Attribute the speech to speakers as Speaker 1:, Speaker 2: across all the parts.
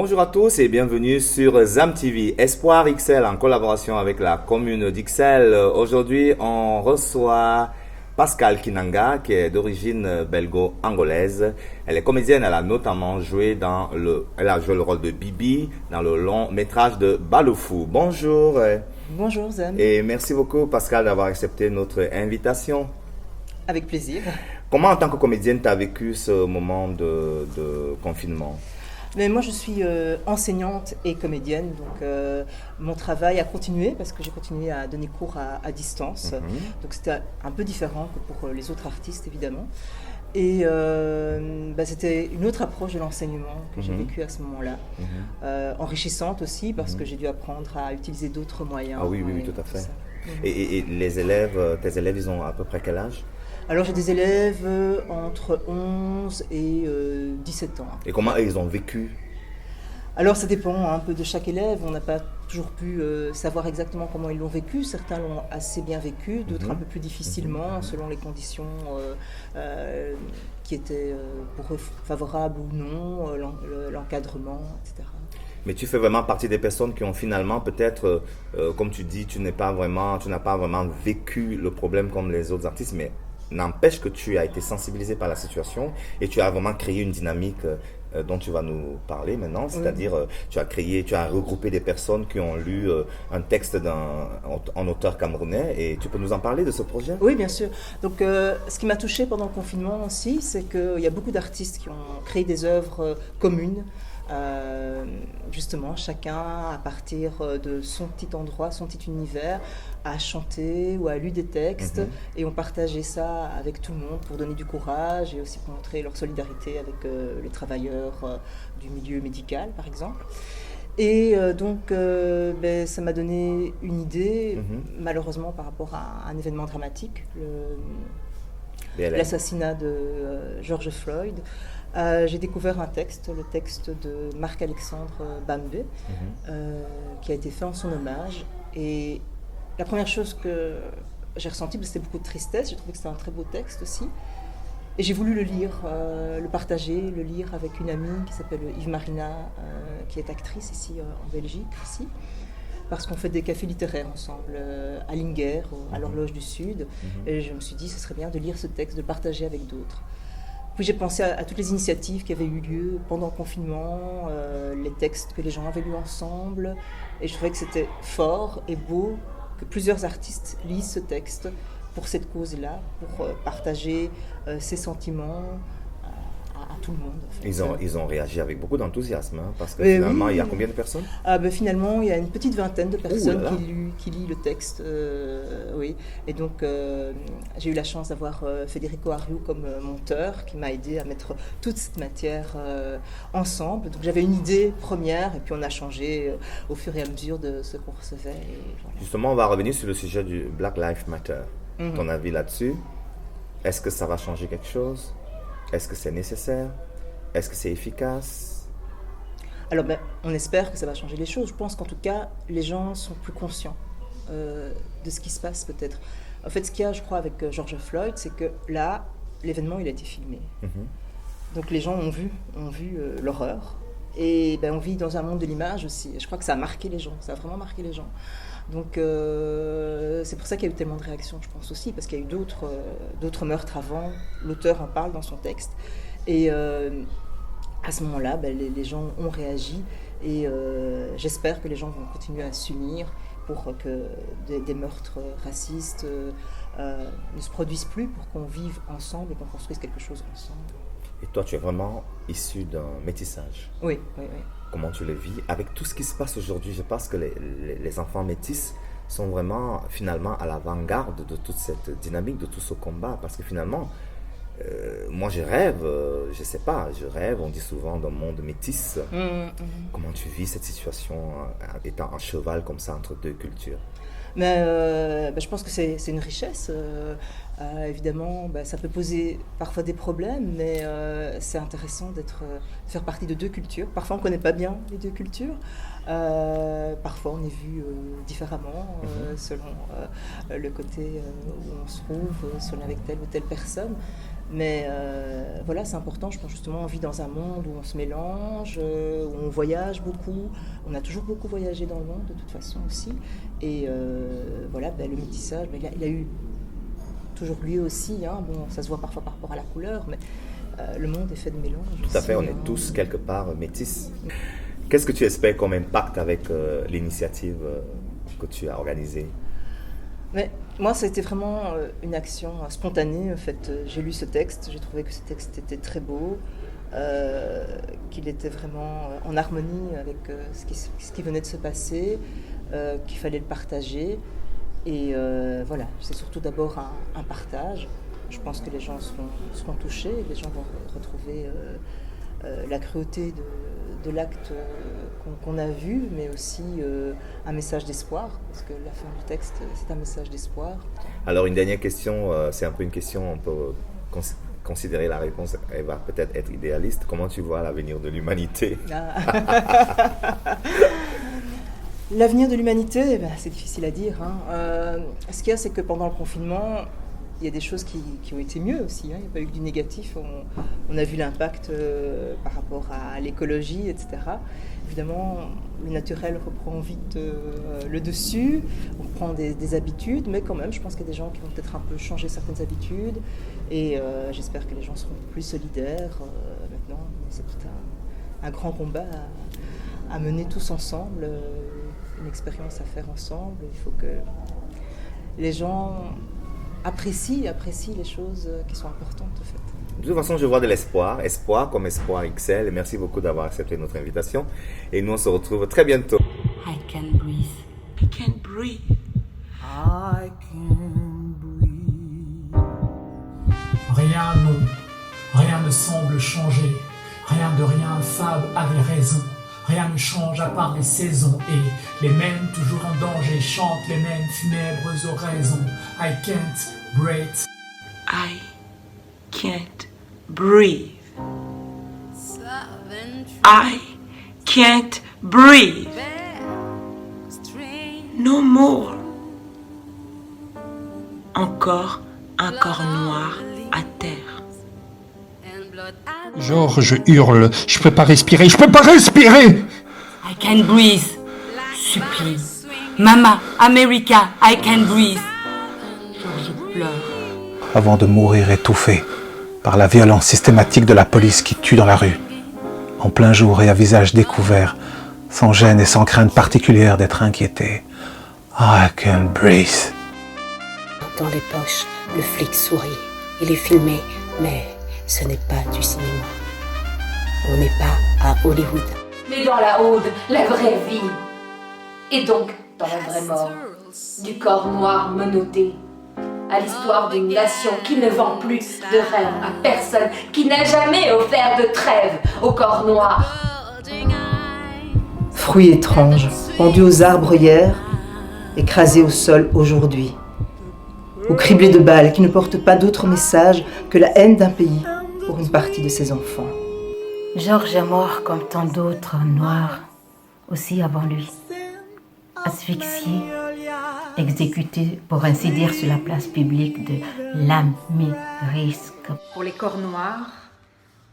Speaker 1: Bonjour à tous et bienvenue sur ZAM TV, Espoir XL en collaboration avec la commune d'XL. Aujourd'hui, on reçoit Pascal Kinanga qui est d'origine belgo-angolaise. Elle est comédienne, elle a notamment elle a joué le rôle de Bibi dans le long métrage de Balofou. Bonjour.
Speaker 2: Bonjour Zam.
Speaker 1: Et merci beaucoup Pascal d'avoir accepté notre invitation.
Speaker 2: Avec plaisir.
Speaker 1: Comment en tant que comédienne tu as vécu ce moment de confinement?
Speaker 2: Mais moi je suis enseignante et comédienne, donc mon travail a continué parce que j'ai continué à donner cours à distance. Donc c'était un peu différent que pour les autres artistes évidemment. Et c'était une autre approche de l'enseignement que j'ai vécu à ce moment-là. Enrichissante aussi parce que j'ai dû apprendre à utiliser d'autres moyens.
Speaker 1: Ah oui, tout à fait. Et les élèves, tes élèves, ils ont à peu près quel âge?
Speaker 2: Alors j'ai des élèves entre 11 et 17 ans.
Speaker 1: Et comment ils ont vécu?
Speaker 2: Alors ça dépend un peu de chaque élève, on n'a pas toujours pu savoir exactement comment ils l'ont vécu. Certains l'ont assez bien vécu, d'autres un peu plus difficilement selon les conditions qui étaient pour eux favorables ou non, l'encadrement, etc.
Speaker 1: Mais tu fais vraiment partie des personnes qui ont finalement peut-être, comme tu dis, tu n'as pas vraiment vécu le problème comme les autres artistes, mais n'empêche que tu as été sensibilisé par la situation et tu as vraiment créé une dynamique dont tu vas nous parler maintenant, c'est-à-dire tu as regroupé des personnes qui ont lu un texte d'un auteur camerounais et tu peux nous en parler de ce projet?
Speaker 2: Oui, bien sûr. Donc ce qui m'a touchée pendant le confinement aussi, c'est qu'il y a beaucoup d'artistes qui ont créé des œuvres communes. Justement, chacun à partir de son petit endroit, son petit univers, a chanté ou a lu des textes et ont partagé ça avec tout le monde pour donner du courage et aussi pour montrer leur solidarité avec les travailleurs du milieu médical, par exemple. Et ça m'a donné une idée, malheureusement par rapport à un événement dramatique, l'assassinat de George Floyd. J'ai découvert un texte, le texte de Marc-Alexandre Bambé, qui a été fait en son hommage. Et la première chose que j'ai ressentie, c'était beaucoup de tristesse. J'ai trouvé que c'était un très beau texte aussi. Et j'ai voulu le lire, le partager, le lire avec une amie qui s'appelle Yves Marina, qui est actrice ici en Belgique aussi. Parce qu'on fait des cafés littéraires ensemble à Linger, à l'Horloge du Sud. Et je me suis dit, ce serait bien de lire ce texte, de le partager avec d'autres. Puis j'ai pensé à toutes les initiatives qui avaient eu lieu pendant le confinement, les textes que les gens avaient lus ensemble. Et je trouvais que c'était fort et beau que plusieurs artistes lisent ce texte pour cette cause-là, pour partager ses sentiments à tout le monde. En fait.
Speaker 1: Ils ont réagi avec beaucoup d'enthousiasme, parce que finalement, il y a combien de personnes?
Speaker 2: Finalement, il y a une petite vingtaine de personnes qui lisent le texte. Oui. Et donc, j'ai eu la chance d'avoir Federico Ariou comme monteur, qui m'a aidé à mettre toute cette matière ensemble. Donc, j'avais une idée première, et puis on a changé au fur et à mesure de ce qu'on recevait. Et voilà.
Speaker 1: Justement, on va revenir sur le sujet du Black Lives Matter. Ton avis là-dessus? Est-ce que ça va changer quelque chose? Est-ce que c'est nécessaire? Est-ce que c'est efficace?
Speaker 2: Alors, on espère que ça va changer les choses. Je pense qu'en tout cas, les gens sont plus conscients de ce qui se passe peut-être. En fait, ce qu'il y a, je crois, avec George Floyd, c'est que là, l'événement, il a été filmé. Donc les gens ont vu l'horreur. Et on vit dans un monde de l'image aussi. Je crois que ça a marqué les gens. Ça a vraiment marqué les gens. Donc c'est pour ça qu'il y a eu tellement de réactions, je pense aussi, parce qu'il y a eu d'autres meurtres avant. L'auteur en parle dans son texte. Et à ce moment-là, les gens ont réagi. Et j'espère que les gens vont continuer à s'unir pour que des meurtres racistes ne se produisent plus, pour qu'on vive ensemble et qu'on construise quelque chose ensemble.
Speaker 1: Et toi, tu es vraiment issu d'un métissage.
Speaker 2: Oui.
Speaker 1: Comment tu le vis? Avec tout ce qui se passe aujourd'hui, je pense que les enfants métis sont vraiment, finalement, à l'avant-garde de toute cette dynamique, de tout ce combat. Parce que finalement, moi, je rêve, on dit souvent d'un monde métis. Comment tu vis cette situation, étant en cheval comme ça entre deux cultures?
Speaker 2: Mais je pense que c'est une richesse. Évidemment, ça peut poser parfois des problèmes, mais c'est intéressant de faire partie de deux cultures. Parfois, on ne connaît pas bien les deux cultures. Parfois, on est vu différemment selon le côté où on se trouve, selon avec telle ou telle personne. Mais voilà, c'est important, je pense justement, on vit dans un monde où on se mélange, où on voyage beaucoup. On a toujours beaucoup voyagé dans le monde, de toute façon aussi. Et voilà, le métissage, il a eu toujours lieu aussi. Bon, ça se voit parfois par rapport à la couleur, mais le monde est fait de mélange.
Speaker 1: Tout à fait, on est tous quelque part métis. Qu'est-ce que tu espères comme impact avec l'initiative que tu as organisée?
Speaker 2: Mais moi, c'était vraiment une action spontanée. En fait, j'ai lu ce texte, j'ai trouvé que ce texte était très beau, qu'il était vraiment en harmonie avec ce qui venait de se passer, qu'il fallait le partager. Et voilà, c'est surtout d'abord un partage. Je pense que les gens seront touchés, les gens vont retrouver la cruauté de l'acte qu'on a vu, mais aussi un message d'espoir, parce que la fin du texte, c'est un message d'espoir.
Speaker 1: Alors une dernière question, c'est un peu une question, on peut considérer la réponse, elle va peut-être être idéaliste. Comment tu vois l'avenir de l'humanité?
Speaker 2: L'avenir de l'humanité, c'est difficile à dire. Ce qu'il y a, c'est que pendant le confinement, il y a des choses qui ont été mieux aussi. Il n'y a pas eu que du négatif. On a vu l'impact par rapport à l'écologie, etc. Évidemment, le naturel reprend vite le dessus. On reprend des habitudes, mais quand même, je pense qu'il y a des gens qui vont peut-être un peu changer certaines habitudes. Et j'espère que les gens seront plus solidaires. Maintenant, c'est tout un grand combat à mener tous ensemble. Une expérience à faire ensemble. Il faut que les gens apprécient les choses qui sont importantes en fait.
Speaker 1: De toute façon, je vois de l'espoir comme Espoir XL. Et merci beaucoup d'avoir accepté notre invitation. Et nous, on se retrouve très bientôt.
Speaker 3: I can breathe. I can breathe.
Speaker 4: I can breathe.
Speaker 5: Rien ne semble changer. Rien de rien, Fab avait raison. Rien ne change à part les saisons et les mêmes toujours en danger chantent les mêmes funèbres oraisons. I can't breathe.
Speaker 3: I can't breathe. I can't breathe. No more. Encore un corps noir à terre.
Speaker 6: Georges hurle, je peux pas respirer!
Speaker 3: I can breathe. Supplie. Mama, America, I can breathe. Georges pleure.
Speaker 6: Avant de mourir étouffé par la violence systématique de la police qui tue dans la rue, en plein jour et à visage découvert, sans gêne et sans crainte particulière d'être inquiété. I can breathe.
Speaker 7: Dans les poches, le flic sourit. Il est filmé, mais ce n'est pas du cinéma. On n'est pas à Hollywood.
Speaker 8: Mais dans la Aude, la vraie vie. Et donc, dans la vraie mort. Du corps noir menotté. À l'histoire d'une nation qui ne vend plus de rêve à personne, qui n'a jamais offert de trêve au corps noir.
Speaker 2: Fruits étranges, pendus aux arbres hier, écrasés au sol aujourd'hui. Ou criblés de balles qui ne portent pas d'autre message que la haine d'un pays pour une partie de ses enfants.
Speaker 7: Georges est mort comme tant d'autres noirs, aussi avant lui. Asphyxié, exécuté pour ainsi dire sur la place publique de l'Amérique.
Speaker 9: Pour les corps noirs,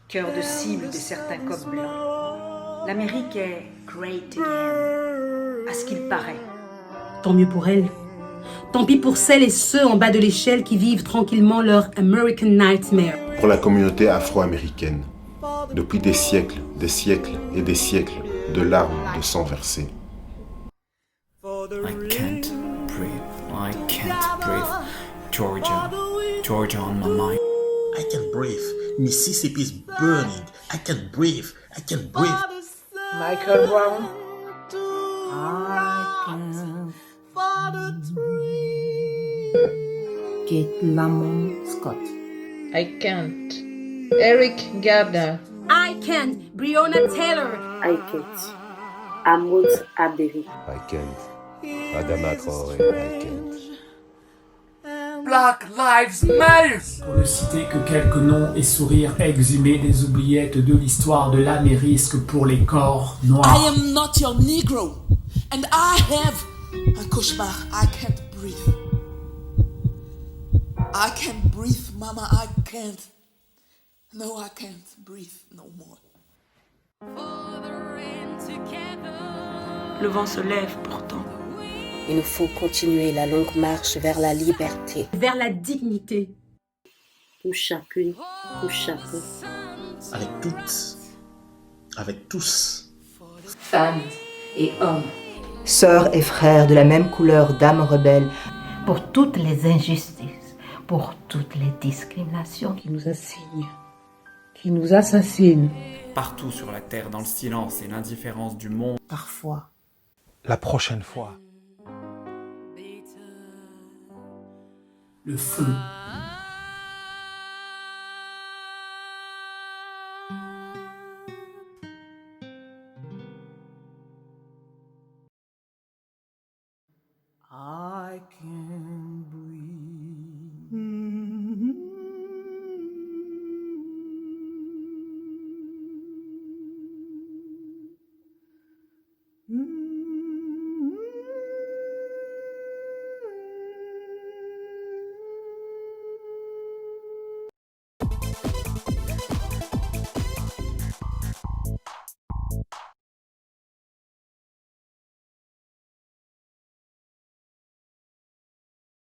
Speaker 9: cœur de cible de certains coqs blancs, l'Amérique est great again, à ce qu'il paraît.
Speaker 10: Tant mieux pour elle. Tant pis pour celles et ceux en bas de l'échelle qui vivent tranquillement leur American Nightmare.
Speaker 11: Pour la communauté afro-américaine, depuis des siècles et des siècles de larmes de sang versé.
Speaker 12: I can't breathe. I can't breathe. Georgia on my mind.
Speaker 13: I can't breathe. Mississippi's burning. I can't breathe. I can't breathe.
Speaker 4: Michael Brown.
Speaker 7: I can't. Kate Lamont Scott.
Speaker 4: I can't. Eric Gardner.
Speaker 10: I can. Breonna Taylor.
Speaker 7: I can't. Amos Abbey.
Speaker 14: I can't. Adama Traoré. I can't.
Speaker 5: Black Lives Matter. Pour ne citer que quelques noms et sourires exhumés des oubliettes de l'histoire de l'Amérique pour les corps noirs.
Speaker 15: I am not your Negro, and I have a cauchemar. I can't breathe. I can't breathe, Mama. I can't. No, I can't breathe no more.
Speaker 3: Le vent se lève pourtant.
Speaker 16: Il nous faut continuer la longue marche vers la liberté.
Speaker 10: Vers la dignité.
Speaker 16: Pour chacune, pour chacun.
Speaker 13: Avec toutes, avec tous.
Speaker 8: Femmes et hommes.
Speaker 2: Sœurs et frères de la même couleur d'âme rebelle.
Speaker 7: Pour toutes les injustices, pour toutes les discriminations
Speaker 4: qui nous assignent, qui nous assassinent.
Speaker 12: Partout sur la terre, dans le silence et l'indifférence du monde.
Speaker 4: Parfois.
Speaker 6: La prochaine fois.
Speaker 5: Le feu